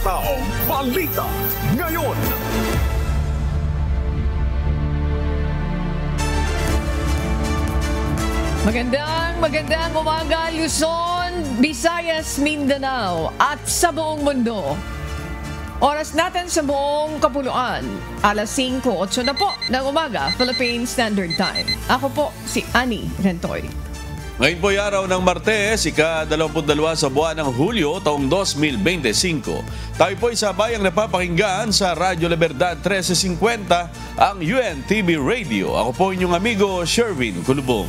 Hataw Balita ngayon. Magandang umaga, Luzon, Visayas, Mindanao at sa buong mundo. Oras natin sa buong kapuluan, alas 5:08 na po ng umaga, Philippine Standard Time. Ako po si Annie Rentoy. Ngayon po ay araw ng Martes, ika-22 sa buwan ng Hulyo, taong 2025. Tayo po ay sabayang napapakinggan sa Radyo Libertad 1350, ang UNTV Radio. Ako po inyong amigo, Sherwin Kulubong.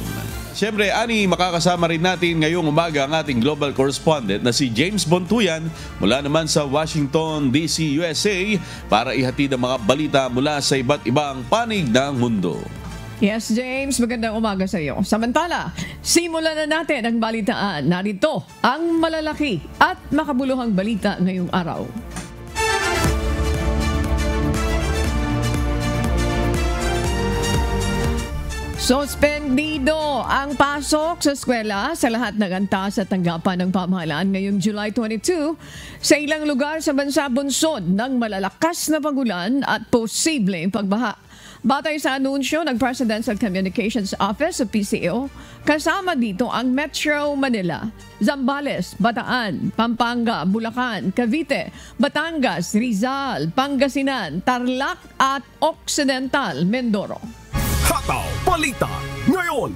Siyempre, Ani, makakasama rin natin ngayong umaga ang ating global correspondent na si James Bontuyan mula naman sa Washington, D.C., USA para ihatid ang mga balita mula sa iba't ibang panig ng mundo. Yes, James, magandang umaga sa iyo. Samantala, simulan na natin ang balitaan. Narito ang malalaki at makabuluhang balita ngayong araw. Suspendido ang pasok sa eskwela sa lahat ng antas at tanggapan ng pamahalaan ngayong July 22 sa ilang lugar sa bansa bunsod ng malalakas na pagulan at posibleng pagbaha. Batay sa anunsyo ng Presidential Communications Office o PCO, kasama dito ang Metro Manila, Zambales, Bataan, Pampanga, Bulacan, Cavite, Batangas, Rizal, Pangasinan, Tarlac at Occidental Mindoro. Hataw Balita ngayon.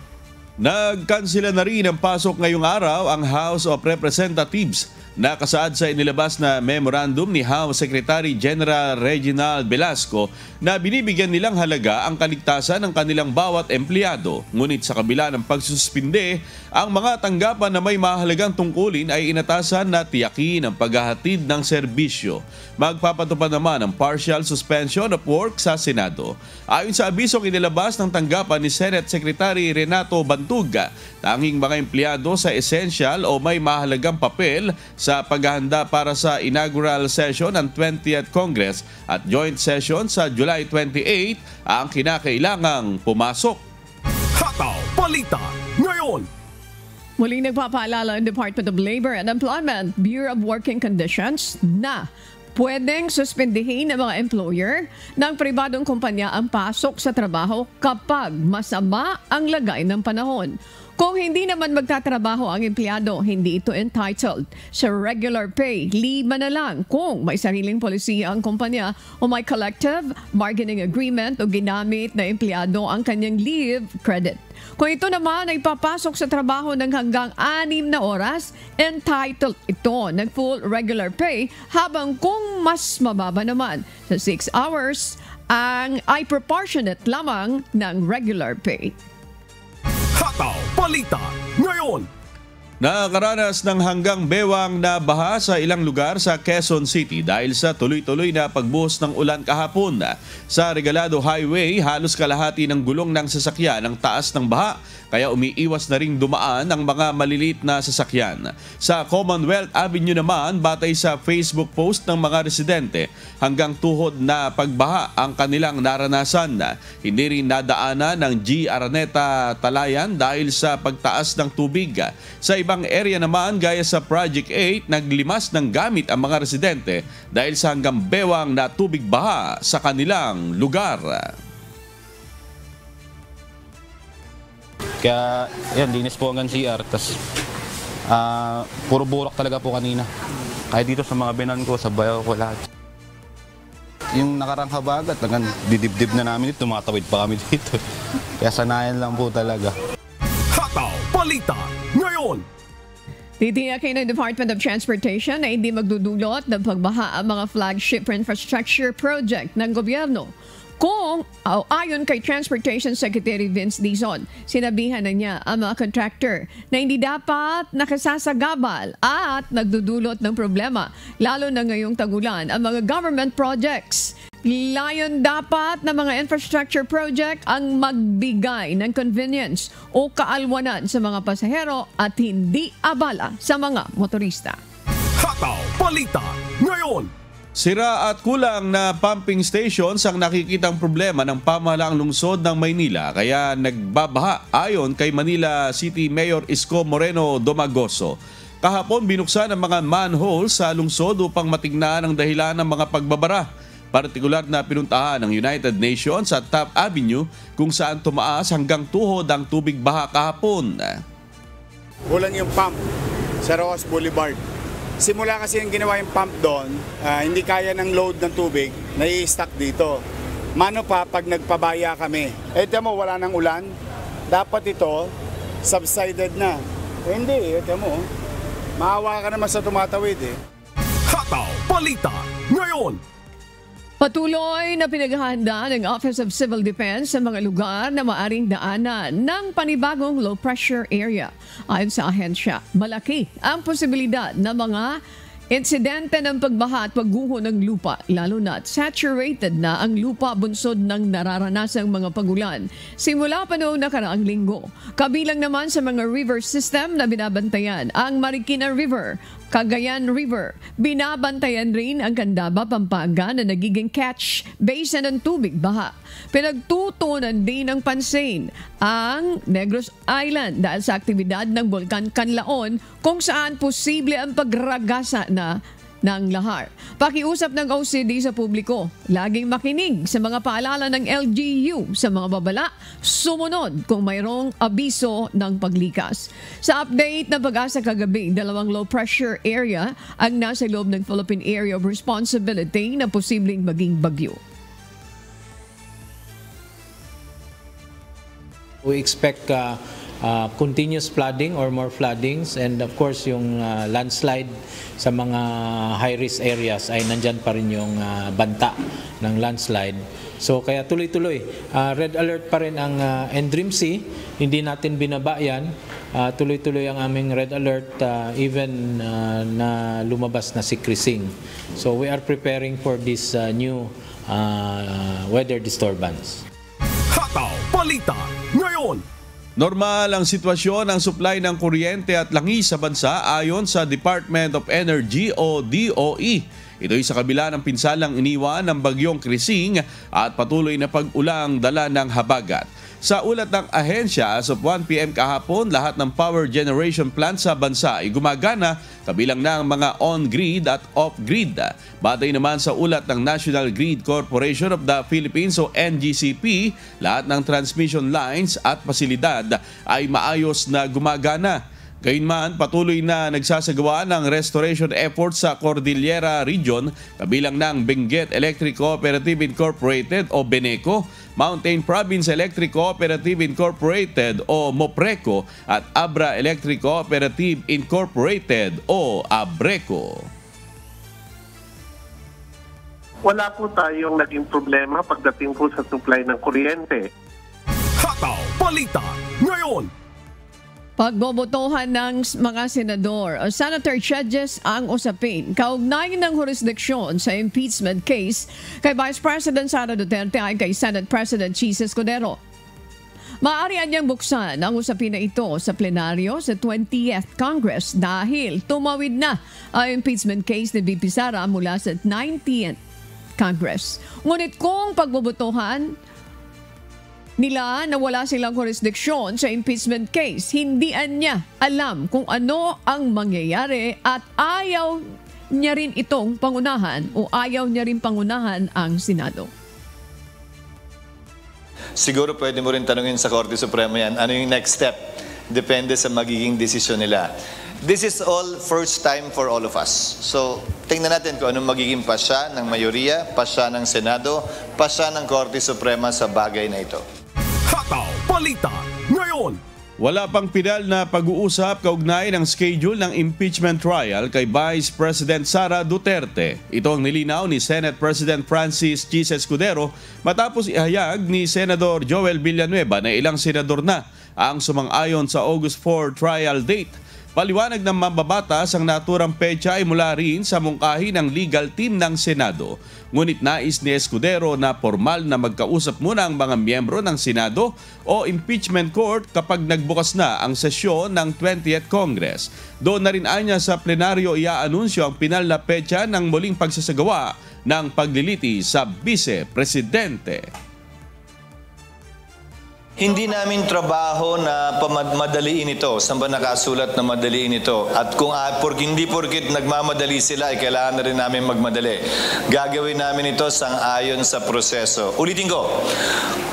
Nagkansela na rin ang pasok ngayong araw ang House of Representatives. Nakasaad sa inilabas na memorandum ni House Secretary General Reginald Velasco na binibigyan nilang halaga ang kaligtasan ng kanilang bawat empleyado. Ngunit sa kabila ng pagsuspinde, ang mga tanggapan na may mahalagang tungkulin ay inatasan na tiyakin ang paghahatid ng serbisyo. Magpapatupad naman ang partial suspension of work sa Senado. Ayon sa abisong inilabas ng tanggapan ni Senate Secretary Renato Bantuga, tanging mga empleyado sa essential o may mahalagang papel sa paghahanda para sa inaugural session ng 20th Congress at joint session sa July 28 ang kinakailangang pumasok. Hataw Balita ngayon. Muling nagpapaalala ang Department of Labor and Employment Bureau of Working Conditions na pwedeng suspendihin ng mga employer ng pribadong kumpanya ang pasok sa trabaho kapag masama ang lagay ng panahon. Kung hindi naman magtatrabaho ang empleyado, hindi ito entitled sa regular pay. Lima na lang kung may sariling polisiya ang kumpanya o may collective bargaining agreement o ginamit na empleyado ang kanyang leave credit. Kung ito naman ay papasok sa trabaho ng hanggang 6 na oras, entitled ito ng full regular pay, habang kung mas mababa naman sa 6 hours, ay proportionate lamang ng regular pay. Hataw Balita ngayon. Nakaranas ng hanggang bewang na baha sa ilang lugar sa Quezon City dahil sa tuloy-tuloy na pagbuhos ng ulan kahapon. Sa Regalado Highway, halos kalahati ng gulong ng sasakyan ang taas ng baha, kaya umiiwas na ring dumaan ang mga maliliit na sasakyan. Sa Commonwealth Avenue naman, batay sa Facebook post ng mga residente, hanggang tuhod na pagbaha ang kanilang naranasan. Hindi rin nadaanan ng G. Araneta Talayan dahil sa pagtaas ng tubig. Sa ibang area naman gaya sa Project 8, naglimas ng gamit ang mga residente dahil sa hanggang bewang na tubig baha sa kanilang lugar. Kaya yan, linis po hanggang CR. Tapos puro bulak talaga po kanina. Kaya dito sa mga binan ko, sa bayaw ko lahat. Yung nakarang habagat, didibdib na namin dito, tumatawid pa kami dito. Kaya sanayan lang po talaga. Hataw Balita ngayon. Titiyakin ng Department of Transportation na hindi magdudulot ng pagbaha ang mga flagship infrastructure project ng gobyerno. Kung ayon kay Transportation Secretary Vince Dizon, sinabihan na niya ang mga contractor na hindi dapat nakasasagabal at nagdudulot ng problema, lalo na ngayong tagulan, ang mga government projects. Layon dapat na mga infrastructure project ang magbigay ng convenience o kaalwanan sa mga pasahero at hindi abala sa mga motorista. Hataw Balita ngayon. Sira at kulang na pumping stations ang nakikitang problema ng pamahalaang lungsod ng Maynila, kaya nagbabaha ayon kay Manila City Mayor Isko Moreno Domagoso. Kahapon binuksan ang mga manhole sa lungsod upang matingnan ang dahilan ng mga pagbabara. Partikular na pinuntahan ng United Nations sa Top Avenue kung saan tumaas hanggang tuhod ang tubig baha kahapon. Kulang yung pump sa Rojas Boulevard. Simula kasi yung ginawa yung pump doon, hindi kaya ng load ng tubig, nai-stuck dito. Mano pa pag nagpabaya kami. Ito mo, wala nang ulan. Dapat ito, subsided na. Hindi, ito mo. Maawa ka naman sa tumatawid eh. Hataw Balita ngayon. Patuloy na pinaghahanda ng Office of Civil Defense sa mga lugar na maaring daanan ng panibagong low pressure area. Ayon sa ahensya, malaki ang posibilidad na mga insidente ng pagbaha at pagguho ng lupa, lalo na saturated na ang lupa bunsod ng nararanasang mga pagulan simula pa noong nakaraang linggo. Kabilang naman sa mga river system na binabantayan ang Marikina River, Cagayan River. Binabantayan rin ang Candaba, Pampanga na nagiging catch basin ng tubig baha. Pinagtutunan din ng pansin ang Negros Island dahil sa aktibidad ng Bulkan Canlaon kung saan posible ang pagragasa na ng lahar. Pakiusap ng OCD sa publiko, laging makinig sa mga paalala ng LGU sa mga babala, sumunod kung mayroong abiso ng paglikas. Sa update ng Pag-asa kagabi, 2 low pressure area ang nasa loob ng Philippine Area of Responsibility na posibleng maging bagyo. We expect continuous flooding or more floodings, and of course yung landslide sa mga high-risk areas ay nandyan pa rin yung banta ng landslide. So kaya tuloy-tuloy, red alert pa rin ang NDRIMC, hindi natin binaba yan. Tuloy-tuloy ang aming red alert even na lumabas na si Krising. So we are preparing for this new weather disturbance. Hataw Balita ngayon. Normal ang sitwasyon ng supply ng kuryente at langis sa bansa ayon sa Department of Energy o DOE. Ito'y sa kabila ng pinsalang iniwan ng bagyong Krising at patuloy na pag-ulang dala ng habagat. Sa ulat ng ahensya, as of 1 p.m. kahapon, lahat ng power generation plant sa bansa ay gumagana, kabilang na ang mga on-grid at off-grid. Batay naman sa ulat ng National Grid Corporation of the Philippines o NGCP, lahat ng transmission lines at pasilidad ay maayos na gumagana. Gayunman, patuloy na nagsasagawa ng restoration efforts sa Cordillera Region, kabilang ng Benguet Electric Cooperative Incorporated o BENECO, Mountain Province Electric Cooperative Incorporated o MOPRECO at Abra Electric Cooperative Incorporated o ABRECO. Wala po tayong naging problema pagdating po sa supply ng kuryente. Hataw Balita ngayon. Pagbobotohan ng mga senador o senator judges ang usapin kaugnay ng jurisdiksyon sa impeachment case kay Vice President Sara Duterte ay kay Senate President Chis Escudero. Maaari niyang buksan ang usapin na ito sa plenaryo sa 20th Congress dahil tumawid na ang impeachment case ni VP Sara mula sa 19th Congress. Ngunit kung pagbobotohan nila na wala silang jurisdiksyon sa impeachment case, hindi niya alam kung ano ang mangyayari at ayaw niya rin itong pangunahan o ayaw niya rin pangunahan ang Senado. Siguro pwede mo rin tanungin sa Korte Suprema yan, ano yung next step? Depende sa magiging desisyon nila. This is all first time for all of us. So, tingnan natin kung anong magiging pasya ng mayoriya, pasya ng Senado, pasya ng Korte Suprema sa bagay na ito. Hataw Balita ngayon. Wala pang pinal na pag-uusap kaugnay ng schedule ng impeachment trial kay Vice President Sara Duterte. Ito ang nilinaw ni Senate President Francis Chis Escudero matapos ihayag ni Senador Joel Villanueva na ilang senador na ang sumang-ayon sa August 4 trial date. Paliwanag ng mambabatas, ang naturang petsa ay mula rin sa mungkahi ng legal team ng Senado. Ngunit nais ni Escudero na formal na magkausap muna ang mga miyembro ng Senado o impeachment court kapag nagbukas na ang sesyon ng 20th Congress. Doon na rin anya sa plenaryo iaanunsyo ang pinal na petsa ng muling pagsasagawa ng pagliliti sa Vice Presidente. Hindi namin trabaho na madaliin ito. Saan ba nakasulat na madaliin ito? At kung hindi porkit nagmamadali sila, ay kailangan na rin namin magmadali. Gagawin namin ito sang-ayon sa proseso. Ulitin ko,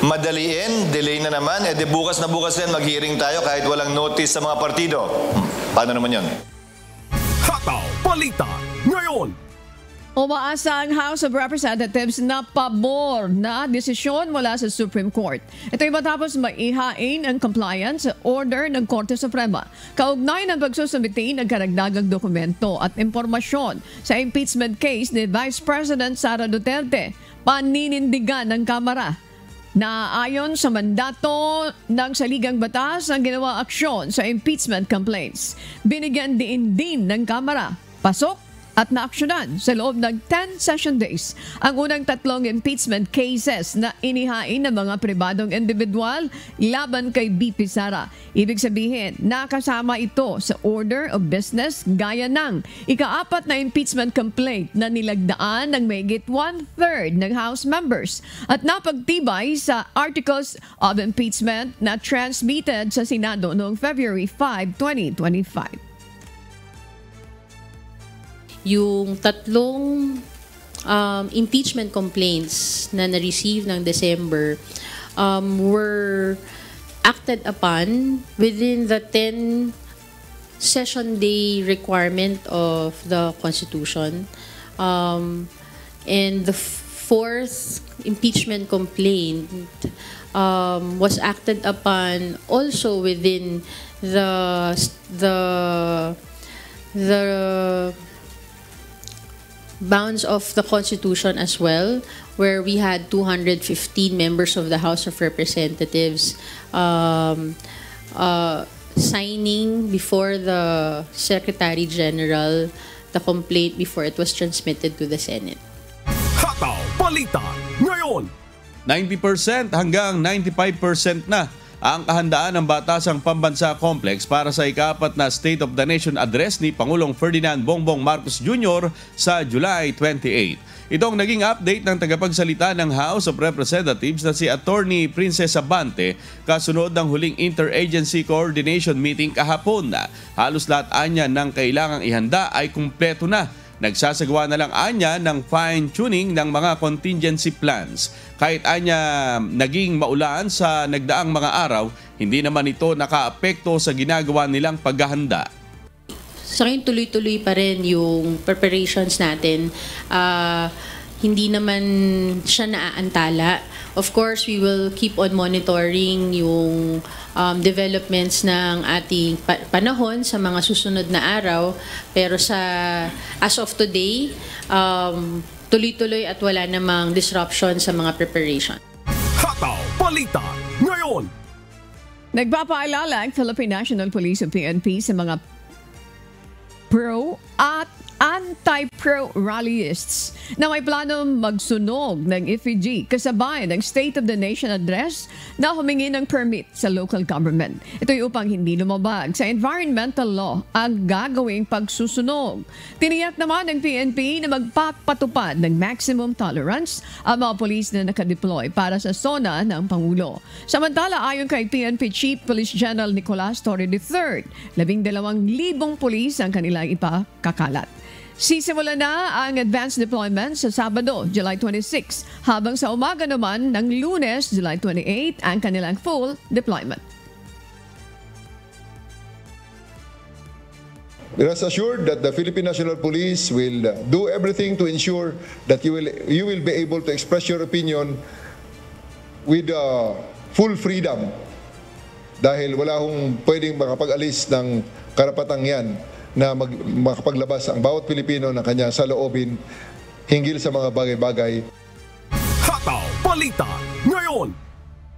madaliin, delay na naman, bukas na bukas din mag-hearing tayo kahit walang notice sa mga partido. Paano naman yun? Hataw Balita ngayon. Umaasa ang House of Representatives na pabor na desisyon mula sa Supreme Court. Ito'y matapos maihain ang compliance sa order ng Korte Suprema. Kaugnay ng pagsusumiti ng karagdagang dokumento at impormasyon sa impeachment case ni Vice President Sara Duterte, paninindigan ng Kamara na ayon sa mandato ng saligang batas ang ginawa aksyon sa impeachment complaints. Binigyan din ng Kamara pasok at naaksyonan sa loob ng 10 session days ang unang 3 impeachment cases na inihain ng mga pribadong individual laban kay BP Sara. Ibig sabihin, nakasama ito sa order of business gaya ng ika-4 na impeachment complaint na nilagdaan ng mahigit 1/3 ng House members at napagtibay sa Articles of Impeachment na transmitted sa Senado noong February 5, 2025. Yung 3 impeachment complaints na na-receive ng December were acted upon within the 10 session day requirement of the Constitution. And the 4th impeachment complaint was acted upon also within the bounds of the Constitution as well, where we had 215 members of the House of Representatives signing before the Secretary General the complaint before it was transmitted to the Senate. Hataw Balita ngayon. 90% hanggang 95% na ang kahandaan ng Batasang Pambansa Complex para sa ika-4 na State of the Nation Address ni Pangulong Ferdinand Bongbong Marcos Jr. sa July 28. Itong naging update ng tagapagsalita ng House of Representatives na si Attorney Princess Abante kasunod ng huling Interagency Coordination Meeting kahapon na halos lahat anya ng kailangang ihanda ay kumpleto na. Nagsasagawa na lang anya ng fine-tuning ng mga contingency plans. Kahit anya naging maulan sa nagdaang mga araw, hindi naman ito nakaapekto sa ginagawa nilang paghahanda. Sa akin, tuloy-tuloy pa rin yung preparations natin. Hindi naman siya naaantala. Of course, we will keep on monitoring yung developments ng ating panahon sa mga susunod na araw. Pero as of today, tuloy-tuloy at wala namang disruption sa mga preparation. Hataw Balita ngayon. Nagpapaalala ang Philippine National Police o PNP sa mga pro at anti-pro rallyists na may plano magsunog ng effigy kasabay ng State of the Nation Address na humingi ng permit sa local government. Ito'y upang hindi lumabag sa environmental law ang gagawing pagsusunog. Tiniyak naman ng PNP na magpapatupad ng maximum tolerance ang mga polis na nakadeploy para sa zona ng Pangulo. Samantala, ayon kay PNP Chief Police General Nicolas Torre III, 12,000 polis ang kanilang ipakakalat. Sisimula na ang advanced deployment sa Sabado, July 26, habang sa umaga naman ng Lunes, July 28, ang kanilang full deployment. Rest assured that the Philippine National Police will do everything to ensure that you will be able to express your opinion with full freedom, dahil wala hong pwedeng makapag-alis ng karapatang yan na makapaglabas ang bawat Pilipino ng kanya saloobin hinggil sa mga bagay-bagay. Hataw Balita ngayon.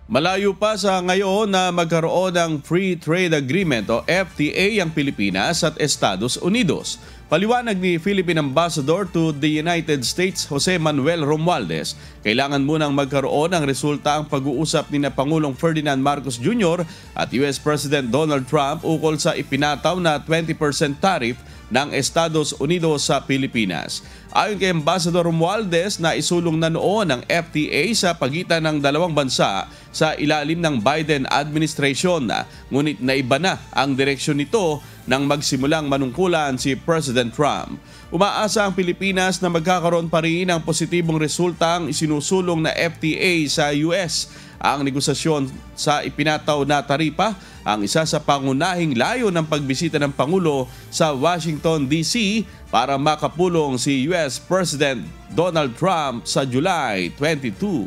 Malayo pa sa ngayon na magkaroon ng Free Trade Agreement o FTA ang Pilipinas at Estados Unidos. Paliwanag ni Philippine Ambassador to the United States, Jose Manuel Romualdez, kailangan munang magkaroon ng resulta ang pag-uusap ni Pangulong Ferdinand Marcos Jr. at US President Donald Trump ukol sa ipinataw na 20% tariff ng Estados Unidos sa Pilipinas. Ayon kay Ambassador Romualdez na isulong na noon ng FTA sa pagitan ng dalawang bansa sa ilalim ng Biden administration, ngunit naiba na ang direksyon nito nang magsimulang manungkulan si President Trump. Umaasa ang Pilipinas na magkakaroon pa rin ng positibong resultang isinusulong na FTA sa US. Ang negosasyon sa ipinataw na taripa ang isa sa pangunahing layo ng pagbisita ng Pangulo sa Washington, D.C. para makapulong si US President Donald Trump sa July 22.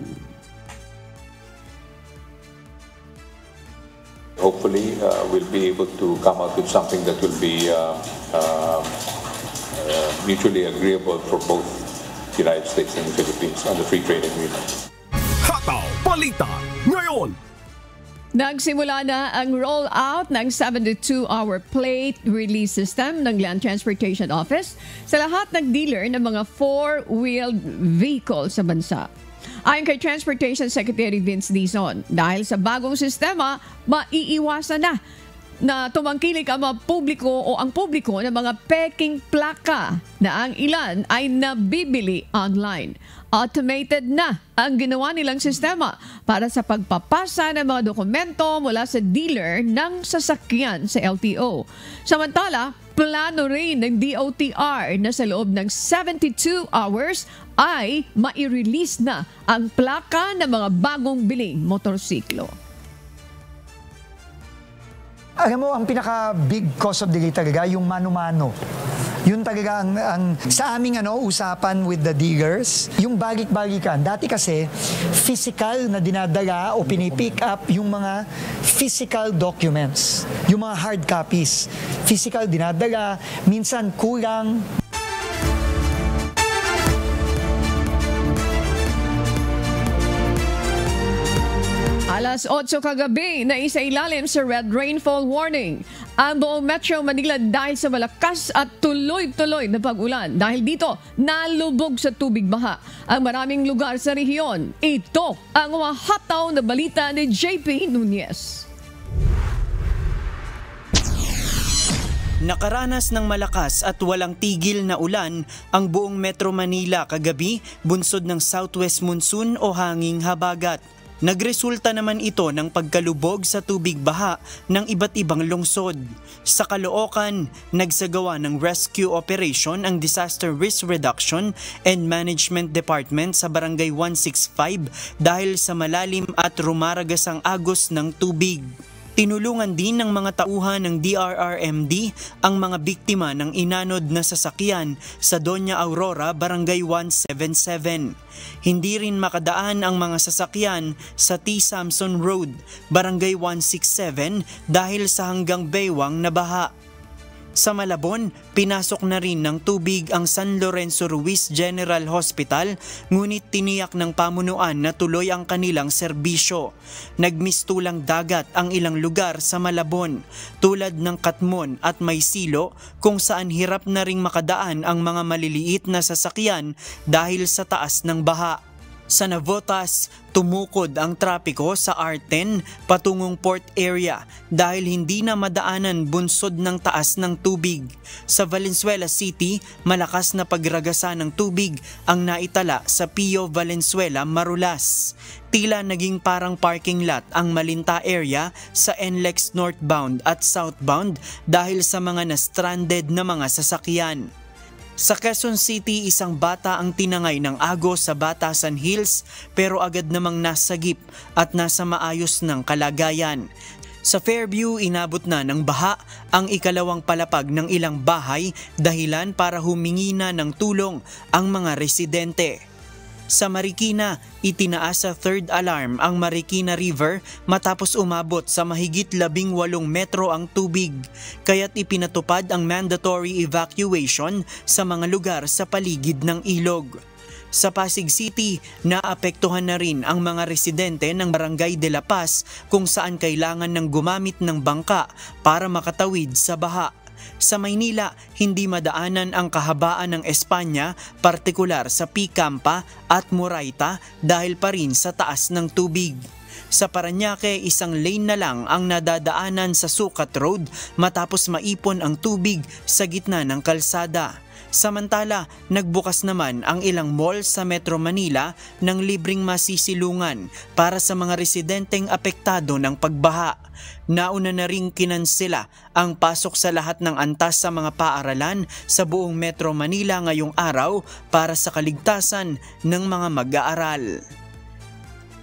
Hopefully, we'll be able to come out with something that will be mutually agreeable for both the United States and the Philippines on the free trade agreement. Hataw Balita ngayon. Nagsimula na ang roll-out ng 72-hour plate release system ng Land Transportation Office sa lahat ng dealer ng mga four-wheeled vehicles sa bansa. Ayon kay Transportation Secretary Vince Dizon, dahil sa bagong sistema, maiiwasan na tumangkilik ang mga publiko o ang publiko ng mga peking plaka na ang ilan ay nabibili online. Automated na ang ginawa nilang sistema para sa pagpapasa ng mga dokumento mula sa dealer ng sasakyan sa LTO. Samantala, plano rin ng DOTR na sa loob ng 72 hours ay mai-release na ang plaka ng mga bagong biling motorsiklo. Alam mo, ang pinaka-big cause of delay talaga, yung mano-mano. Yun talaga ang sa aming usapan with the dealers, yung balik-balikan. Dati kasi, physical na dinadala o pinipick up yung mga physical documents, yung mga hard copies. Physical dinadala, minsan kulang. Alas 8 kagabi na isailalim sa red rainfall warning ang buong Metro Manila dahil sa malakas at tuloy-tuloy na pag-ulan. Dahil dito, nalubog sa tubig baha ang maraming lugar sa rehiyon. Ito ang mga hataw na balita ni JP Nunez. Nakaranas ng malakas at walang tigil na ulan ang buong Metro Manila kagabi, bunsod ng southwest monsoon o hanging habagat. Nagresulta naman ito ng pagkalubog sa tubig baha ng iba't ibang lungsod. Sa Caloocan, nagsagawa ng rescue operation ang Disaster Risk Reduction and Management Department sa Barangay 165 dahil sa malalim at rumaragas ang agos ng tubig. Tinulungan din ng mga tauhan ng DRRMD ang mga biktima ng inanod na sasakyan sa Doña Aurora, Barangay 177. Hindi rin makadaan ang mga sasakyan sa T. Samson Road, Barangay 167 dahil sa hanggang baywang na baha. Sa Malabon, pinasok na rin ng tubig ang San Lorenzo Ruiz General Hospital, ngunit tiniyak ng pamunuan na tuloy ang kanilang serbisyo. Nagmistulang dagat ang ilang lugar sa Malabon, tulad ng Katmon at Maysilo, kung saan hirap na ring makadaan ang mga maliliit na sasakyan dahil sa taas ng baha. Sa Navotas, tumukod ang trapiko sa R10 patungong port area dahil hindi na madaanan bunsod ng taas ng tubig. Sa Valenzuela City, malakas na pagragasa ng tubig ang naitala sa Pio Valenzuela, Marulas. Tila naging parang parking lot ang Malinta area sa NLEX northbound at southbound dahil sa mga na-stranded na mga sasakyan. Sa Quezon City, isang bata ang tinangay ng agos sa Batasan Hills pero agad namang nasagip at nasa maayos ng kalagayan. Sa Fairview, inabot na ng baha ang ikalawang palapag ng ilang bahay dahilan para humingi na ng tulong ang mga residente. Sa Marikina, itinaas sa third alarm ang Marikina River matapos umabot sa mahigit 18 metro ang tubig, kaya't ipinatupad ang mandatory evacuation sa mga lugar sa paligid ng ilog. Sa Pasig City, naapektuhan na rin ang mga residente ng Barangay de la Paz kung saan kailangan ng gumamit ng bangka para makatawid sa baha. Sa Maynila, hindi madaanan ang kahabaan ng Espanya, partikular sa Picampa at Moraita dahil pa rin sa taas ng tubig. Sa Parañaque, isang lane na lang ang nadadaanan sa Sukat Road matapos maipon ang tubig sa gitna ng kalsada. Samantala, nagbukas naman ang ilang mall sa Metro Manila ng libreng masisilungan para sa mga residenteng apektado ng pagbaha. Nauna na ring kinansela ang pasok sa lahat ng antas sa mga paaralan sa buong Metro Manila ngayong araw para sa kaligtasan ng mga mag-aaral.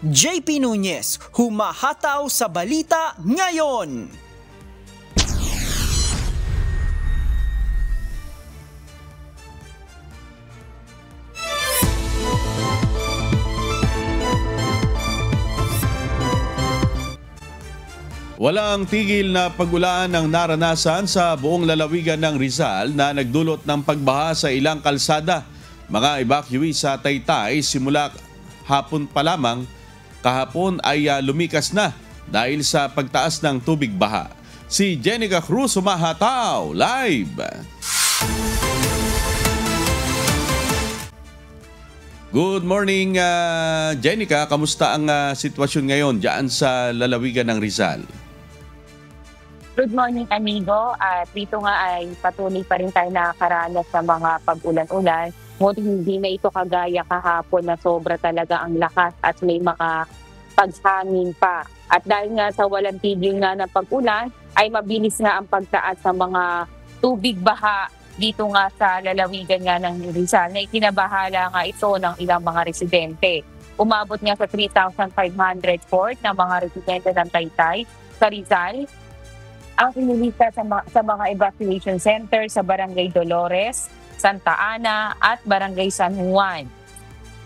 JP Nunez, humahataw sa balita ngayon! Walang tigil na pag-ulan ang naranasan sa buong lalawigan ng Rizal na nagdulot ng pagbaha sa ilang kalsada. Mga evacuee sa Taytay simula hapon pa lamang kahapon ay lumikas na dahil sa pagtaas ng tubig baha. Si Jenica Cruz humahataw live. Good morning, Jenica. Kamusta ang sitwasyon ngayon diyan sa lalawigan ng Rizal? Good morning, amigo. At dito nga ay patuloy pa rin tayo nakakaranas sa mga pag-ulan-ulan. Ngunit hindi na ito kagaya kahapon na sobra talaga ang lakas at may mga paghangin pa. At dahil nga sa walang tigil nga ng pag-ulan, ay mabilis nga ang pagtaas sa mga tubig baha dito nga sa lalawigan nga ng Rizal na ikinabahala nga ito ng ilang mga residente. Umabot nga sa 3,504 na mga residente ng Taytay sa Rizal ang inilista sa mga evacuation center sa Barangay Dolores, Santa Ana at Barangay San Juan.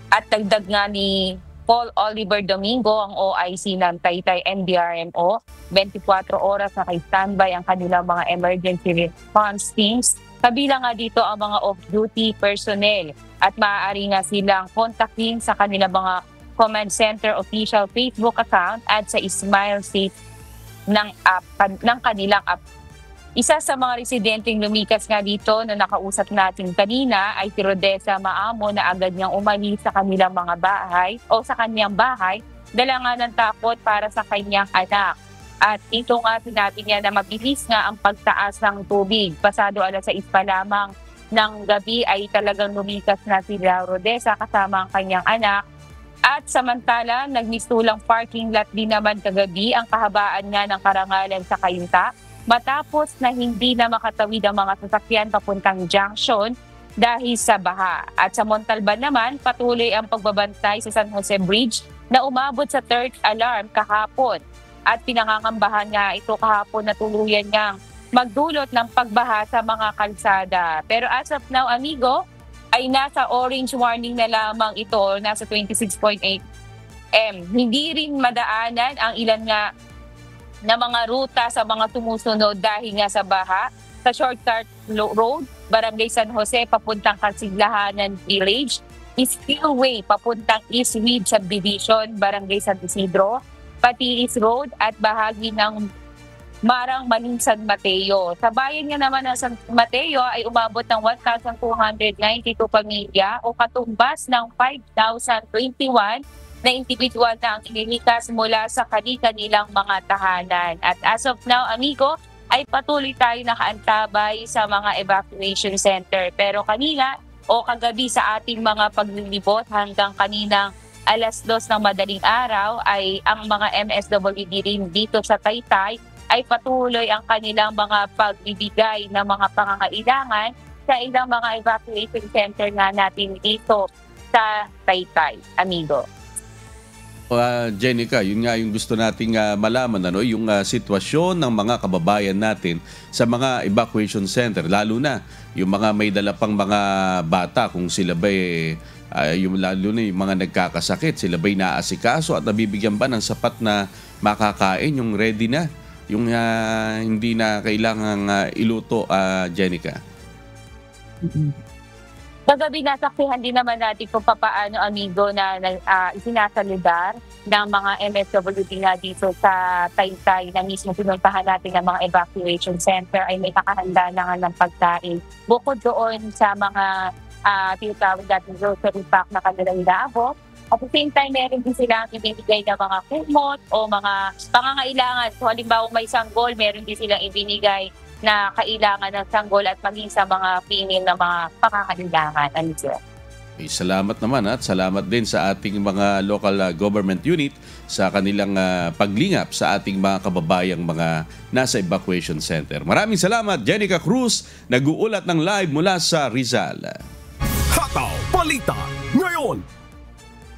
At dagdag nga ni Paul Oliver Domingo, ang OIC ng Taytay NDRMO, 24 oras na kay-standby ang kanilang mga emergency response teams. Kabilang nga dito ang mga off-duty personnel at maaari nga silang kontakin sa kanilang mga command center official Facebook account at sa Smile Safe ng kanilang app. Isa sa mga residenteng lumikas nga dito na nakausap natin kanina ay si Rodessa Maamo na agad niyang umalis sa kanilang mga bahay o sa kanyang bahay dala nga ng takot para sa kanyang anak. At ito nga sinabi niya na mabilis nga ang pagtaas ng tubig. Pasado 6:00 pa lamang ng gabi ay talagang lumikas na si Rodessa kasama ang kanyang anak. At samantala, nagmistulang parking lot din naman kagabi ang kahabaan nga ng Karangalan sa Kayunta matapos na hindi na makatawid ang mga sasakyan papuntang junction dahil sa baha. At sa Montalban naman, patuloy ang pagbabantay sa San Jose Bridge na umabot sa third alarm kahapon. At pinangangambahan nga ito kahapon na tuluyan ngang magdulot ng pagbaha sa mga kalsada. Pero as of now, amigo, ay nasa orange warning na lamang ito, nasa 26.8 m. Hindi rin madaanan ang ilan nga na mga ruta sa mga tumusunod dahil nga sa baha. Sa Shortcut Road, Barangay San Jose, papuntang Kasiglahanan Village, Spillway, papuntang Eastwood Subdivision, Barangay San Isidro, Patiis Road at bahagi ng Marang Maling San Mateo. Sa bayan nga naman ng San Mateo ay umabot ng 1,292 pamilya o katumbas ng 5,021 na individual na ang inilikas mula sa kanilang mga tahanan. At as of now, amigo, ay patuloy tayo nakaantabay sa mga evacuation center. Pero kanina o kagabi sa ating mga paglilibot hanggang kaninang 2:00 ng madaling araw ay ang mga MSWD rin dito sa Taytay ay patuloy ang kanilang mga pagbibigay ng mga pangangailangan sa ilang mga evacuation center nga natin dito sa Taytay, amigo. Jenica, yun nga yung gusto nating malaman, yung sitwasyon ng mga kababayan natin sa mga evacuation center, lalo na yung mga may dala pang mga bata, kung sila ba yung lalo na yung mga nagkakasakit, sila ba'y naaasikaso at nabibigyan ba ng sapat na makakain, yung ready na, yung hindi na kailangang iluto, Jenica? Kagabi nasaksihan din naman natin kung paano, amigo, na isinasalidar ng mga MSWD na dito sa Taytay na mismo pinuntahan natin ng mga evacuation center ay may kakahanda na nga ng pagkain. Bukod doon sa mga tinatawag natin grocery pack na kanilang inaabot, At the same time, meron din silang ibinigay na mga kumot o mga pangangailangan. So halimbawa may sanggol, meron din silang ibinigay na kailangan ng sanggol at maging sa mga pining na mga pangangailangan. Ano sir? Salamat naman at salamat din sa ating mga local government unit sa kanilang paglingap sa ating mga kababayang mga nasa evacuation center. Maraming salamat, Jenica Cruz, nag-uulat ng live mula sa Rizal. Hataw Balita ngayon.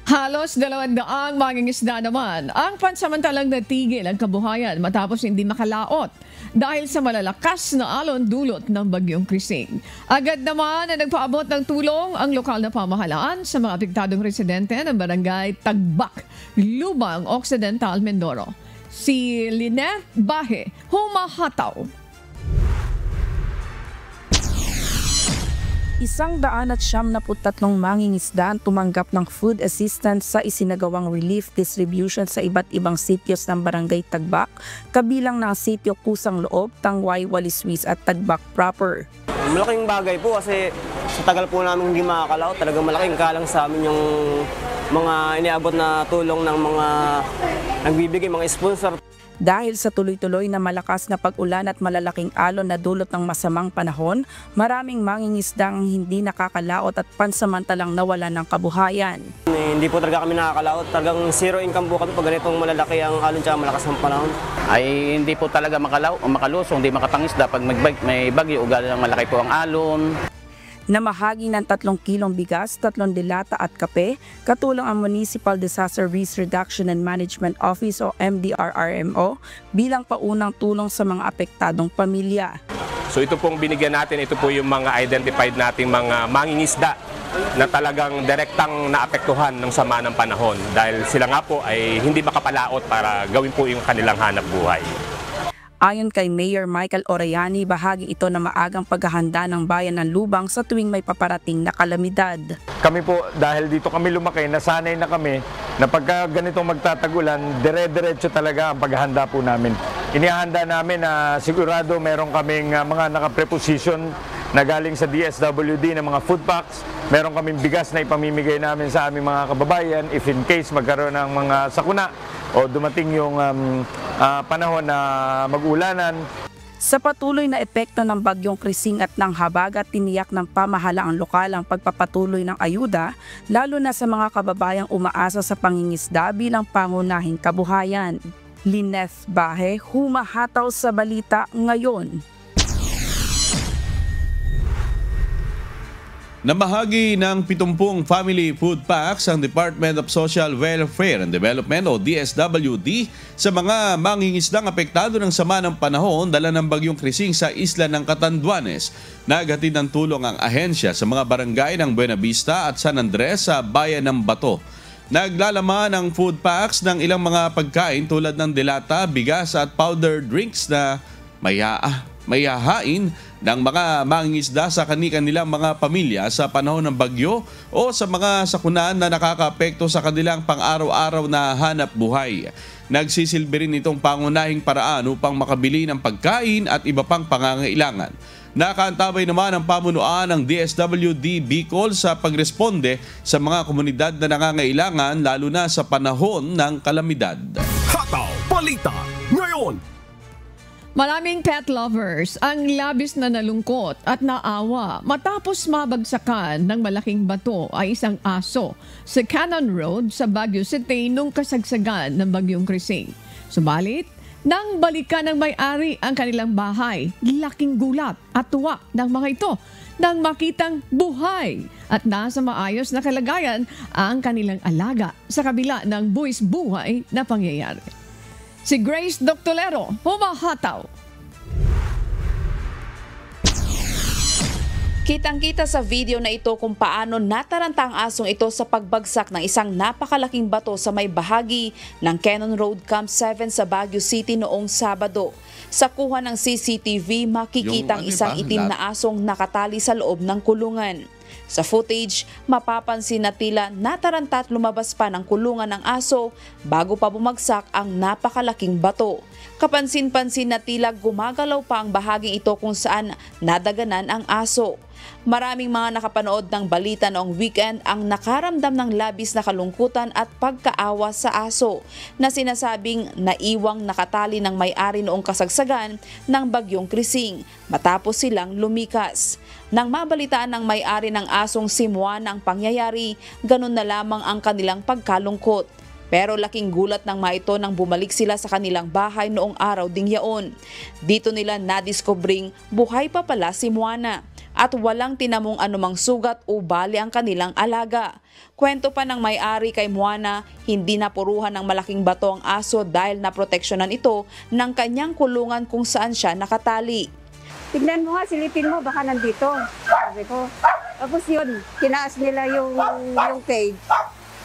Halos 200 mangingisda naman ang pansamantalang natigil ang kabuhayan matapos hindi makalaot dahil sa malalakas na alon dulot ng bagyong Krising. Agad naman na nagpaabot ng tulong ang lokal na pamahalaan sa mga apektadong residente ng barangay Tagbak, Lubang Occidental, Mindoro. Si Lyneth Bahe, humahataw. 173 mangingisda ang tumanggap ng food assistance sa isinagawang relief distribution sa iba't ibang sityos ng Barangay Tagbak, kabilang ng sityo Kusang Loob, Tangway, Waliswis at Tagbak proper. Malaking bagay po kasi sa tagal po namin hindi makakalaot, talagang malaking kalang sa amin yung mga iniabot na tulong ng mga nagbibigay, mga sponsor. Dahil sa tuloy-tuloy na malakas na pag-ulan at malalaking alon na dulot ng masamang panahon, maraming mangingisda ang hindi nakakalaot at pansamantalang nawalan ng kabuhayan. Hindi po talaga kami nakakalaot, talagang zero income po kami pag ganitong malalaki ang alon at malakas ang panahon. Ay hindi po talaga makalusong, hindi makapangisda pag may bagyo o gano'n malaki po ang alon. Namahagi ng 3 kilong bigas, 3 dilata at kape, katulong ang Municipal Disaster Risk Reduction and Management Office o MDRRMO bilang paunang tulong sa mga apektadong pamilya. So ito pong binigyan natin, ito po yung mga identified nating mga mangingisda na talagang direktang naapektuhan ng sama ng panahon dahil sila nga po ay hindi makapalaot para gawin po yung kanilang hanap buhay. Ayon kay Mayor Michael Orellani, bahagi ito na maagang paghahanda ng bayan ng Lubang sa tuwing may paparating na kalamidad. Kami po, dahil dito kami lumaki, nasanay na kami na pagka ganitong magtatagulan, dire-diretso talaga ang paghahanda po namin. Inihanda namin na sigurado meron kaming mga naka-preposition na galing sa DSWD ng mga food packs. Meron kaming bigas na ipamimigay namin sa aming mga kababayan if in case magkaroon ng mga sakuna o dumating yung panahon na mag-ulanan. Sa patuloy na epekto ng bagyong Krising at ng habagat, tiniyak ng pamahalaang lokal ang pagpapatuloy ng ayuda, lalo na sa mga kababayang umaasa sa pangingisda bilang pangunahing kabuhayan. Lyneth Bahe, humahataw sa balita ngayon. Namahagi ng 70 family food packs ang Department of Social Welfare and Development o DSWD sa mga mangingisdang apektado ng sama ng panahon dala ng bagyong Krising sa isla ng Catanduanes. Naghatid ng tulong ang ahensya sa mga barangay ng Buena Vista at San Andres sa bayan ng Bato. Naglalaman ang food packs ng ilang mga pagkain tulad ng delata, bigas at powder drinks na mayahain ng mga mangingisda sa kanilang mga pamilya sa panahon ng bagyo o sa mga sakunaan na nakakaapekto sa kanilang pang-araw-araw na hanap buhay. Nagsisilbi rin itong pangunahing paraan upang makabili ng pagkain at iba pang pangangailangan. Nakaantabay naman ang pamunuan ng DSWD Bicol sa pagresponde sa mga komunidad na nangangailangan lalo na sa panahon ng kalamidad. Hataw Balita ngayon. Maraming pet lovers ang labis na nalungkot at naawa matapos mabagsakan ng malaking bato ay isang aso sa Cannon Road sa Baguio City nung kasagsagan ng bagyong Krising. Subalit, nang balikan ng may-ari ang kanilang bahay, laking gulat at tuwa ng mga ito nang makitang buhay at nasa maayos na kalagayan ang kanilang alaga sa kabila ng buwis buhay na pangyayari. Si Grace Doctolero, humahataw. Kitang-kita sa video na ito kung paano nataranta ang asong ito sa pagbagsak ng isang napakalaking bato sa may bahagi ng Cannon Road Camp 7 sa Baguio City noong Sabado. Sa kuha ng CCTV, makikitang isang itim na asong nakatali sa loob ng kulungan. Sa footage, mapapansin na tila nataranta at lumabas pa ng kulungan ng aso bago pa bumagsak ang napakalaking bato. Kapansin-pansin na tila gumagalaw pa ang bahaging ito kung saan nadaganan ang aso. Maraming mga nakapanood ng balita noong weekend ang nakaramdam ng labis na kalungkutan at pagkaawa sa aso na sinasabing naiwang nakatali ng may-ari noong kasagsagan ng bagyong Krising matapos silang lumikas. Nang mabalitaan ng may-ari ng asong si Moana ang pangyayari, ganun na lamang ang kanilang pagkalungkot. Pero laking gulat ng mga ito nang bumalik sila sa kanilang bahay noong araw ding yaon. Dito nila nadiskobring buhay pa pala si Moana at walang tinamong anumang sugat o bali ang kanilang alaga. Kwento pa ng may-ari kay Moana, hindi napuruhan ng malaking bato ang aso dahil naproteksyonan ito ng kanyang kulungan kung saan siya nakatali. Tignan mo nga, silipin mo, baka nandito. Sabi ko. Tapos yun, tinaas nila yung cage.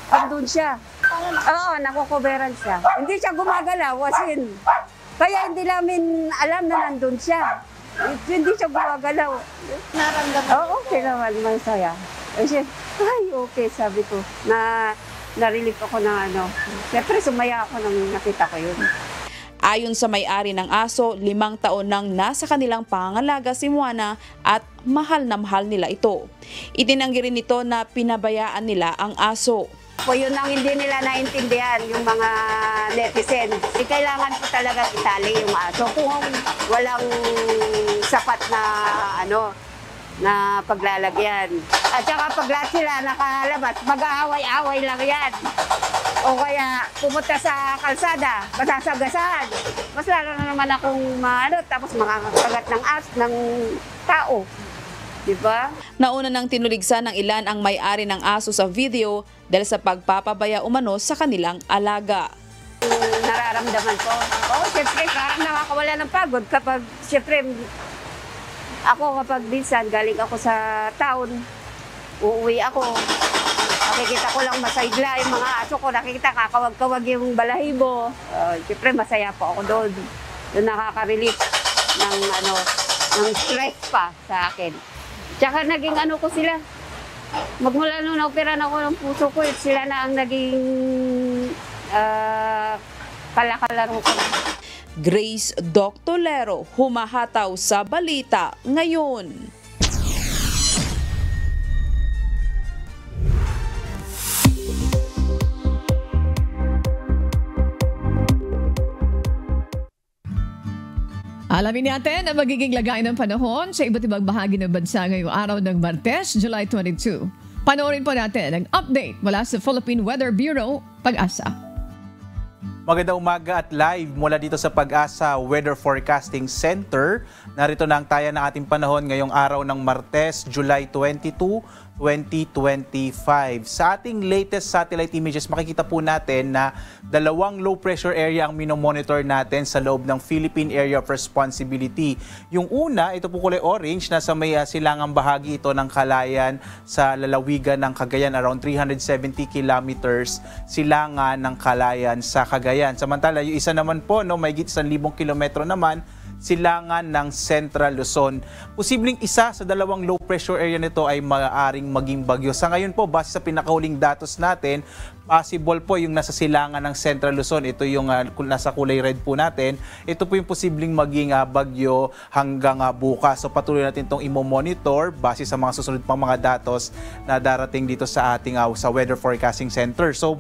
Andun siya. Oo, nakukoberan siya. Hindi siya gumagalaw, wasin. Kaya hindi namin alam na nandun siya. Hindi siya gumagalaw. Naramdaman. Oo, okay naman, masaya. Kasi, ay, okay, sabi ko. Na-relief ako ng ano. Siyempre, sumaya ako nang nakita ko yun. Ayon sa may-ari ng aso, 5 taon nang nasa kanilang pangangalaga si Moana at mahal na mahal nila ito. Itinanggi rin nito na pinabayaan nila ang aso. Po yun ang hindi nila naintindihan, yung mga netizen. Kailangan po talaga itali yung aso kung walang sapat na na paglalagyan. At saka pag lahat sila nakalabas, mag-aaway-aaway lang yan. O kaya pumunta sa kalsada, masasagasaan. Mas lalo na naman akong tapos makakagat ng tao. Diba? Nauna nang tinuligsan ng ilan ang may-ari ng aso sa video dahil sa pagpapabaya umano sa kanilang alaga. Nararamdaman ko. Siyempre, parang nakakawala ng pagod kapag, siyempre, ako kapag minsan galing ako sa town, uuwi ako, nakikita ko lang masigla yung mga aso ko, nakikita kakawag-kawag yung balahibo. Siyempre, masaya po ako doon. Doon nakaka-relief ng stress pa sa akin. Tsaka naging ko sila. Magmula nung na-operan ako ng puso ko, sila na ang naging kalakalaro ko. Grace Doctolero, humahataw sa balita ngayon. Alamin natin ang magiging lagay ng panahon sa iba't ibang bahagi ng bansa ngayong araw ng Martes, July 22. Panoorin po natin ang update mula sa Philippine Weather Bureau, Pag-asa. Magandang umaga at live mula dito sa Pag-asa Weather Forecasting Center. Narito na ang taya ng ating panahon ngayong araw ng Martes, July 22, 2025. Sa ating latest satellite images, makikita po natin na 2 low pressure area ang minomonitor natin sa loob ng Philippine Area of Responsibility. Yung una, ito po kulay orange, nasa may silangang bahagi ito ng Calayan sa lalawigan ng Cagayan, around 370 kilometers silangan ng Calayan sa Cagayan. Samantala, yung isa naman po, may higit 1,000 kilometro naman, silangan ng Central Luzon. Posibleng isa sa 2 low pressure area nito ay maaaring maging bagyo. Sa ngayon po, base sa pinakahuling datos natin, possible po yung nasa silangan ng Central Luzon. Ito yung nasa kulay red po natin. Ito po yung posibleng maging bagyo hanggang bukas. So patuloy natin itong imo-monitor base sa mga susunod pang mga datos na darating dito sa ating sa Weather Forecasting Center. So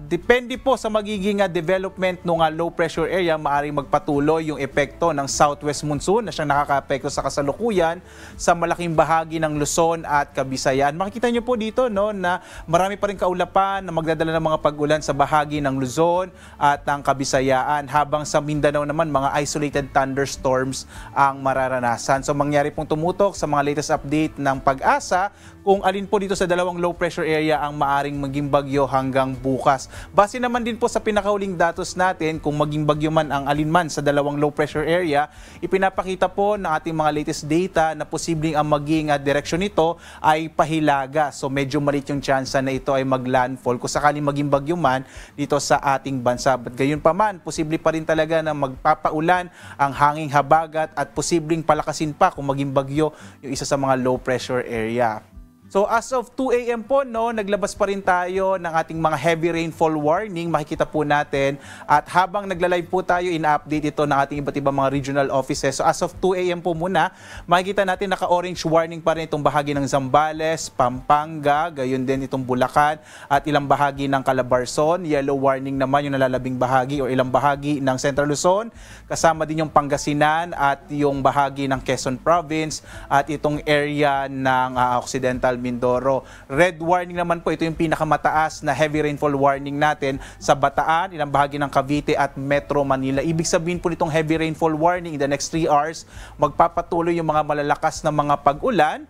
depende po sa magiging development ng low pressure area, maaaring magpatuloy yung epekto ng southwest monsoon na siyang nakaka-apekto sa kasalukuyan sa malaking bahagi ng Luzon at Kabisayan. Makikita niyo po dito na marami pa rin kaulapan na magdadala ng mga pag-ulan sa bahagi ng Luzon at ng Kabisayaan, habang sa Mindanao naman mga isolated thunderstorms ang mararanasan. So mangyari pong tumutok sa mga latest update ng Pag-asa kung alin po dito sa 2 low pressure area ang maaring maging bagyo hanggang bukas. Base naman din po sa pinakahuling datos natin, kung maging bagyo man ang alinman sa 2 low pressure area, ipinapakita po ng ating mga latest data na posibleng ang maging direksyon nito ay pahilaga. So medyo maliit yung chance na ito ay mag-landfall kung sakaling maging bagyo man dito sa ating bansa. But gayon pa man, posible pa rin talaga na magpapaulan ang hanging habagat at posibleng palakasin pa kung maging bagyo yung isa sa mga low pressure area. So as of 2 a.m. po, no, naglabas pa rin tayo ng ating mga heavy rainfall warning. Makikita po natin. At habang nagla-live po tayo, ina-update ito ng ating iba't ibang mga regional offices. So as of 2 a.m. po muna, makikita natin naka-orange warning pa rin itong bahagi ng Zambales, Pampanga, gayon din itong Bulacan, at ilang bahagi ng Calabarzon. Yellow warning naman yung nalalabing bahagi o ilang bahagi ng Central Luzon. Kasama din yung Pangasinan at yung bahagi ng Quezon Province at itong area ng Occidental Mindoro. Red warning naman po, ito yung pinakamataas na heavy rainfall warning natin sa Bataan, ilang bahagi ng Cavite at Metro Manila. Ibig sabihin po nitong heavy rainfall warning in the next 3 hours, magpapatuloy yung mga malalakas na mga pag-ulan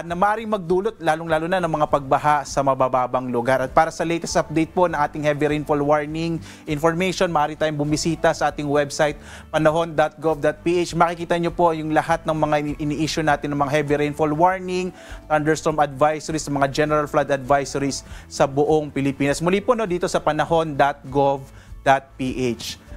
na maaaring magdulot lalong-lalo na ng mga pagbaha sa mabababang lugar. At para sa latest update po ng ating heavy rainfall warning information, maaari tayong bumisita sa ating website panahon.gov.ph. Makikita nyo po yung lahat ng mga ini-issue natin ng mga heavy rainfall warning, thunderstorm advisories, mga general flood advisories sa buong Pilipinas. Muli po, no, dito sa panahon.gov.ph.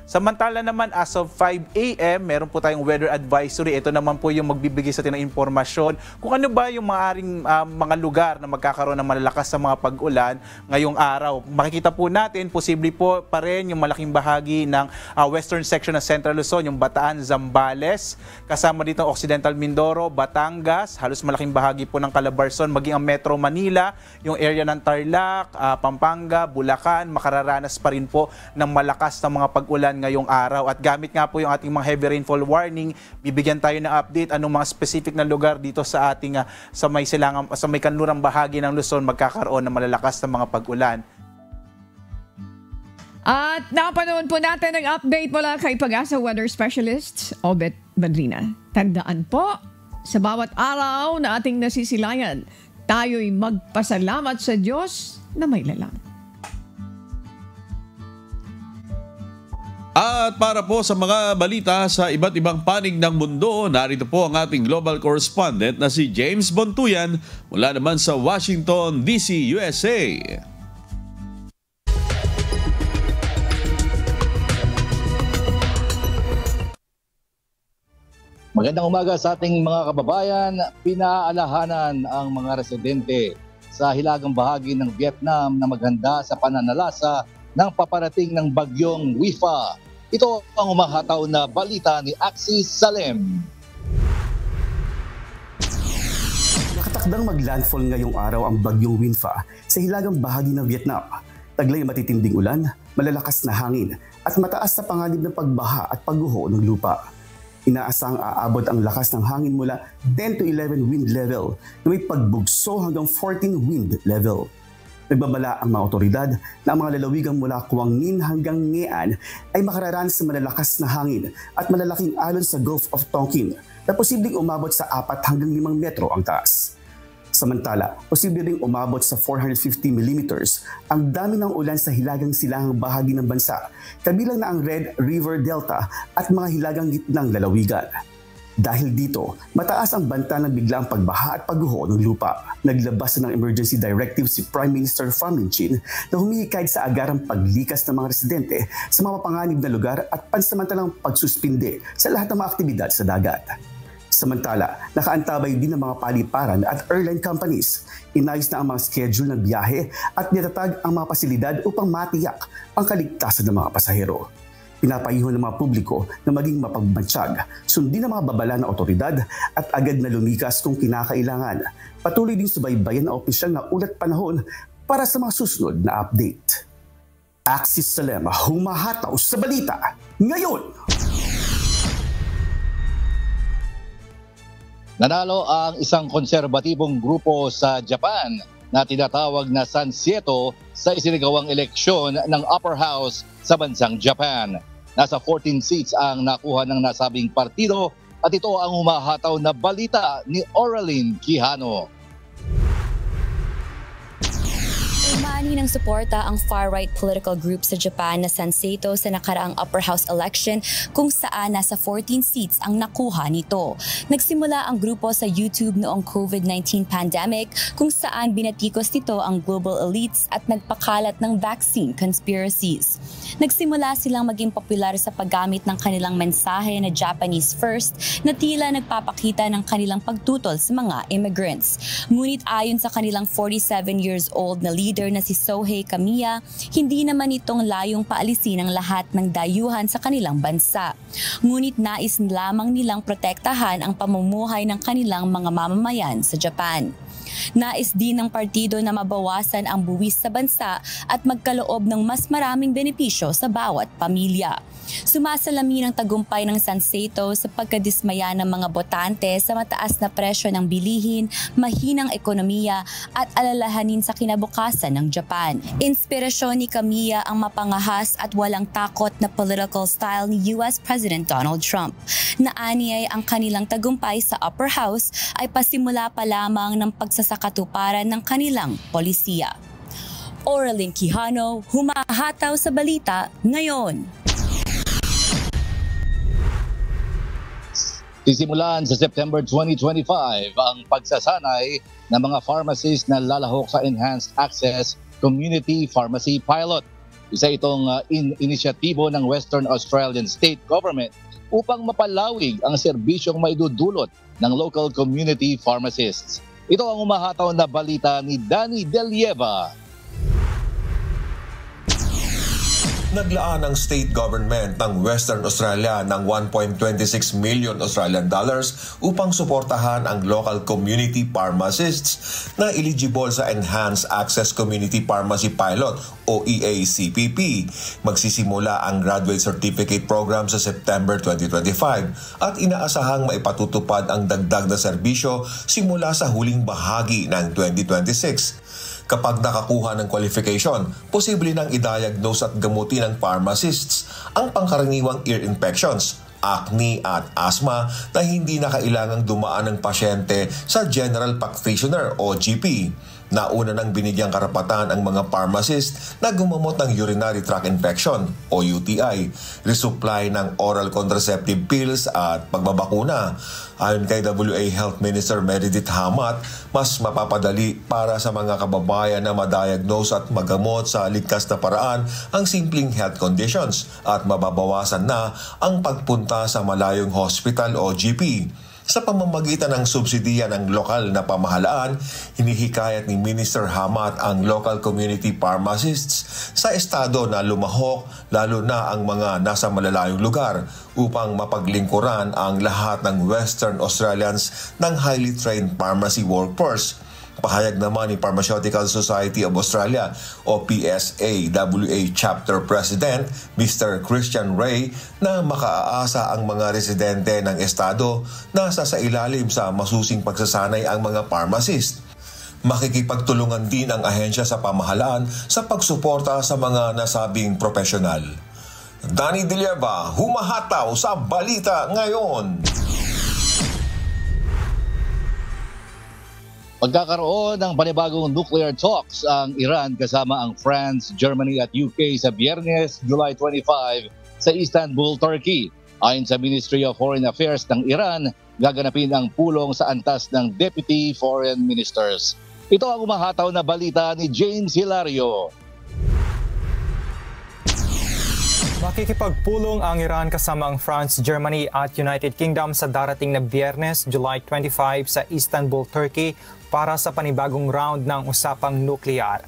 Samantala naman, as of 5 a.m., meron po tayong weather advisory. Ito naman po yung magbibigay sa atin ng impormasyon kung ano ba yung maaring mga lugar na magkakaroon ng malalakas sa mga pag-ulan ngayong araw. Makikita po natin, posible po pa rin yung malaking bahagi ng western section ng Central Luzon, yung Bataan, Zambales, kasama dito ang Occidental Mindoro, Batangas, halos malaking bahagi po ng Calabarzon, maging ang Metro Manila, yung area ng Tarlac, Pampanga, Bulacan, makararanas pa rin po ng malakas na mga pag-ulan ngayong araw. At gamit nga po yung ating mga heavy rainfall warning, bibigyan tayo ng update anong mga specific na lugar dito sa ating sa may kanlurang bahagi ng Luzon magkakaroon ng malalakas na mga pag-ulan. At napanood po natin ang update mula kay Pag-asa Weather Specialist Obet Badrina. Tandaan po, sa bawat araw na ating nasisilayan, tayo'y magpasalamat sa Diyos na may lalang. At para po sa mga balita sa iba't ibang panig ng mundo, narito po ang ating global correspondent na si James Bontuyan mula naman sa Washington, D.C., USA. Magandang umaga sa ating mga kababayan. Pinaalahanan ang mga residente sa hilagang bahagi ng Vietnam na maghanda sa pananalasa ng paparating ng bagyong Wifa. Ito ang umahataw na balita ni Axis Salem. Nakatakdang maglandfall ngayong araw ang bagyong Wifa sa hilagang bahagi ng Vietnam. Taglay matitinding ulan, malalakas na hangin at mataas na panganib ng pagbaha at pagguho ng lupa. Inaasang aabot ang lakas ng hangin mula 10 to 11 wind level na may pagbugso hanggang 14 wind level. Nagbabala ang mga otoridad na ang mga lalawigan mula Quang Ninh hanggang Nghệ An ay makararanas ng malalakas na hangin at malalaking alon sa Gulf of Tonkin na posibleng umabot sa 4 hanggang 5 metro ang taas. Samantala, posible ring umabot sa 450 millimeters ang dami ng ulan sa hilagang silangang bahagi ng bansa, kabilang na ang Red River Delta at mga hilagang gitnang lalawigan. Dahil dito, mataas ang banta ng biglang pagbaha at pagguho ng lupa. Naglabas ng emergency directive si Prime Minister Pham Minh Chinh na humihikayat sa agarang paglikas ng mga residente sa mga mapanganib na lugar at pansamantalang pagsuspinde sa lahat ng mga aktibidad sa dagat. Samantala, nakaantabay din ng mga paliparan at airline companies. Inayos na ang mga schedule ng biyahe at nitatag ang mga pasilidad upang matiyak ang kaligtasan ng mga pasahero. Pinapayuhan ng mga publiko na maging mapagbansyag, sundin ang mga babala ng otoridad at agad na lumikas kung kinakailangan. Patuloy din subaybayan ang opisyal na ulat panahon para sa mga susunod na update. Axis Salem, humahataw sa balita ngayon! Nanalo ang isang konserbatibong grupo sa Japan na tinatawag na Sansieto sa isinagawang eleksyon ng Upper House sa bansang Japan. Nasa 14 seats ang nakuha ng nasabing partido at ito ang humahataw na balita ni Oraline Quijano. Nagdami ng suporta ang far-right political group sa Japan na Sanseito sa nakaraang upper house election kung saan nasa 14 seats ang nakuha nito. Nagsimula ang grupo sa YouTube noong COVID-19 pandemic kung saan binatikos nito ang global elites at nagpakalat ng vaccine conspiracies. Nagsimula silang maging popular sa paggamit ng kanilang mensahe na Japanese first na tila nagpapakita ng kanilang pagtutol sa mga immigrants. Ngunit ayon sa kanilang 47 years old na leader na si Shohei Kamiya, hindi naman itong layong paalisin ang lahat ng dayuhan sa kanilang bansa. Ngunit nais lamang nilang protektahan ang pamumuhay ng kanilang mga mamamayan sa Japan. Nais din ng partido na mabawasan ang buwis sa bansa at magkaloob ng mas maraming benepisyo sa bawat pamilya. Sumasalamin ang tagumpay ng Sanseito sa pagkadismaya ng mga botante sa mataas na presyo ng bilihin, mahinang ekonomiya at alalahanin sa kinabukasan ng Japan. Inspirasyon ni Kamiya ang mapangahas at walang takot na political style ni US President Donald Trump. Naaniyay ang kanilang tagumpay sa upper house ay pasimula pa lamang ng pagsasakatuparan ng kanilang polisiya. Oraling Quijano, humahataw sa balita ngayon. Sisimulan sa September 2025 ang pagsasanay ng mga pharmacies na lalahok sa Enhanced Access Community Pharmacy Pilot. Isa itong inisyatibo ng Western Australian State Government upang mapalawig ang serbisyong maidudulot ng local community pharmacists. Ito ang umahataw na balita ni Danny Delieva. Naglaan ang state government ng Western Australia ng 1.26 million Australian dollars upang suportahan ang local community pharmacists na eligible sa Enhanced Access Community Pharmacy Pilot o EACPP. Magsisimula ang Graduate Certificate Program sa September 2025 at inaasahang maipatutupad ang dagdag na serbisyo simula sa huling bahagi ng 2026. Kapag nakakuha ng qualification, posible nang i-diagnose at gamutin ng pharmacists ang pangkaraniwang ear infections, acne at asthma na hindi na kailangang dumaan ng pasyente sa general practitioner o GP. Nauna nang binigyang karapatan ang mga pharmacist na gumamot ng urinary tract infection o UTI, resupply ng oral contraceptive pills at pagbabakuna. Ayon kay WA Health Minister Meredith Hamat, mas mapapadali para sa mga kababayan na ma-diagnose at magamot sa ligtas na paraan ang simpleng health conditions at mababawasan na ang pagpunta sa malayong hospital o GP. Sa pamamagitan ng subsidiya ng lokal na pamahalaan, hinihikayat ni Minister Hamat ang local community pharmacists sa estado na lumahok, lalo na ang mga nasa malalayong lugar, upang mapaglingkuran ang lahat ng Western Australians ng highly trained pharmacy workforce. Pahayag naman ni Pharmaceutical Society of Australia o PSAWA Chapter President Mr. Christian Ray na makaaasa ang mga residente ng estado na sa ilalim sa masusing pagsasanay ang mga pharmacist. Makikipagtulungan din ang ahensya sa pamahalaan sa pagsuporta sa mga nasabing profesional. Danny Delieva, humahataw sa balita ngayon. Magkakaroon ng panibagong nuclear talks ang Iran kasama ang France, Germany at UK sa Biyernes, July 25 sa Istanbul, Turkey. Ayon sa Ministry of Foreign Affairs ng Iran, gaganapin ang pulong sa antas ng Deputy Foreign Ministers. Ito ang umahataw na balita ni James Hilario. Makikipagpulong ang Iran kasama ang France, Germany at United Kingdom sa darating na Biyernes, July 25 sa Istanbul, Turkey para sa panibagong round ng usapang nuklear.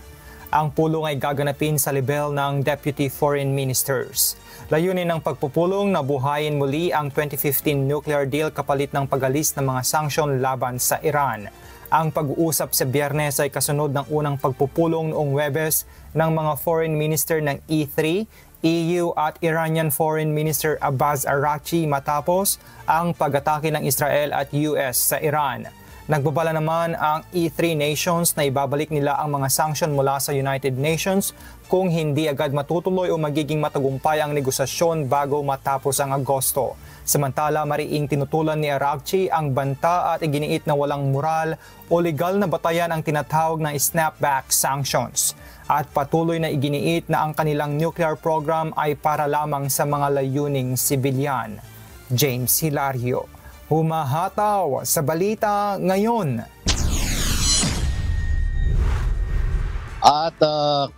Ang pulong ay gaganapin sa level ng Deputy Foreign Ministers. Layunin ng pagpupulong na buhayin muli ang 2015 nuclear deal kapalit ng pag-alis ng mga sanksyon laban sa Iran. Ang pag-uusap sa Biyernes ay kasunod ng unang pagpupulong noong Huwebes ng mga foreign minister ng E3, EU at Iranian Foreign Minister Abbas Araghchi matapos ang pag-atake ng Israel at US sa Iran. Nagbabala naman ang E3 nations na ibabalik nila ang mga sanksyon mula sa United Nations kung hindi agad matutuloy o magiging matagumpay ang negosasyon bago matapos ang Agosto. Samantala, mariing tinutulan ni Araghchi ang banta at iginiit na walang moral o legal na batayan ang tinatawag na snapback sanctions. at patuloy na iginiit na ang kanilang nuclear program ay para lamang sa mga layuning sibilyan. James Hilario, humahataw sa Balita Ngayon. At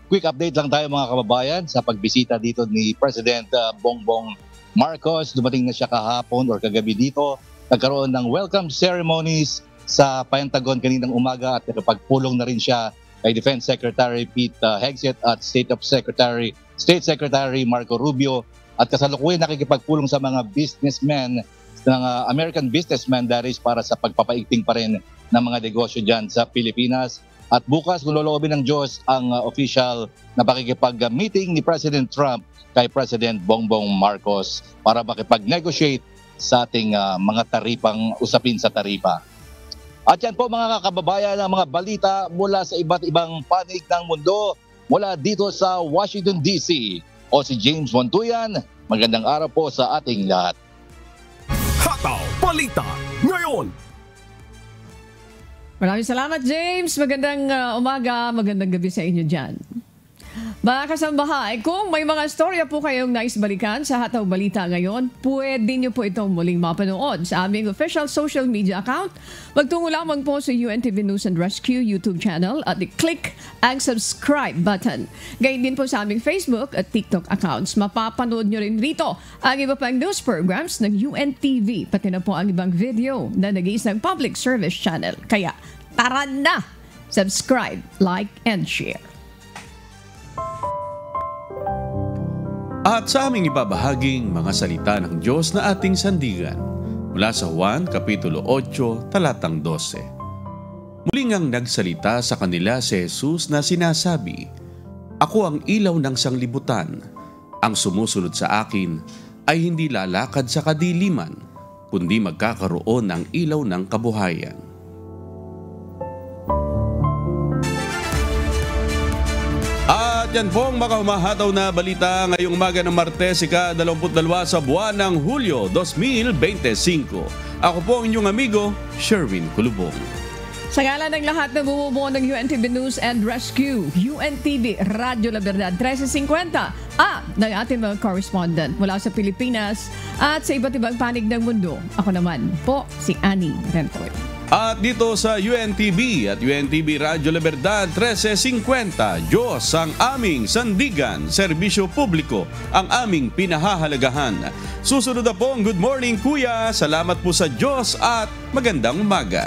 quick update lang tayo mga kababayan sa pagbisita dito ni President Bongbong Marcos. Dumating na siya kahapon or kagabi dito. Nagkaroon ng welcome ceremonies sa Pentagon kaninang umaga at nakapagpulong na rin siya kay Defense Secretary Pete Hegseth at State Secretary Marco Rubio. At kasalukuyan nakikipagpulong sa mga businessmen, ng American businessmen that is para sa pagpapaigting pa rin ng mga negosyo dyan sa Pilipinas. At bukas, kung loloobin ng Diyos, ang official na pakikipag-meeting ni President Trump kay President Bongbong Marcos para makipag-negotiate sa ating mga taripang usapin sa taripa. At yan po mga kababayan ang mga balita mula sa iba't ibang panig ng mundo mula dito sa Washington DC. O si James Montuyan, magandang araw po sa ating lahat. Hataw Balita Ngayon. Maraming salamat, James. Magandang umaga, magandang gabi sa inyo dyan. Mga kasambahay, kung may mga storya po kayong nais balikan sa Hataw Balita Ngayon, pwede nyo po itong muling mapanood sa aming official social media account. Magtungo lamang po sa UNTV News and Rescue YouTube channel at i-click ang subscribe button. Gayun din po sa aming Facebook at TikTok accounts. Mapapanood nyo rin rito ang iba pang news programs ng UNTV, pati na po ang ibang video na nag-iisang public service channel. Kaya tara na! Subscribe, like, and share. At sa aming ibabahaging mga salita ng Diyos na ating sandigan mula sa Juan Kapitulo 8, talatang 12. Muli ngang nagsalita sa kanila si Jesus na sinasabi, "Ako ang ilaw ng sanglibutan. Ang sumusunod sa akin ay hindi lalakad sa kadiliman, kundi magkakaroon ng ilaw ng kabuhayan." At yan pong makahumahataw na balita ngayong umaga ng Martes, ika-22 sa buwan ng Hulyo 2025. Ako po ang inyong amigo, Sherwin Kulubong. Sa ngalan ng lahat na bumubuo ng UNTV News and Rescue, UNTV Radyo La Verdad 1350 at ng ating mga correspondent mula sa Pilipinas at sa iba't ibang panig ng mundo. Ako naman po si Annie Rentoy. At dito sa UNTV at UNTV Radyo La Verdad 1350, Diyos ang aming sandigan, serbisyo publiko ang aming pinahahalagahan. Susunod na po ang Good Morning Kuya. Salamat po sa Diyos at magandang umaga.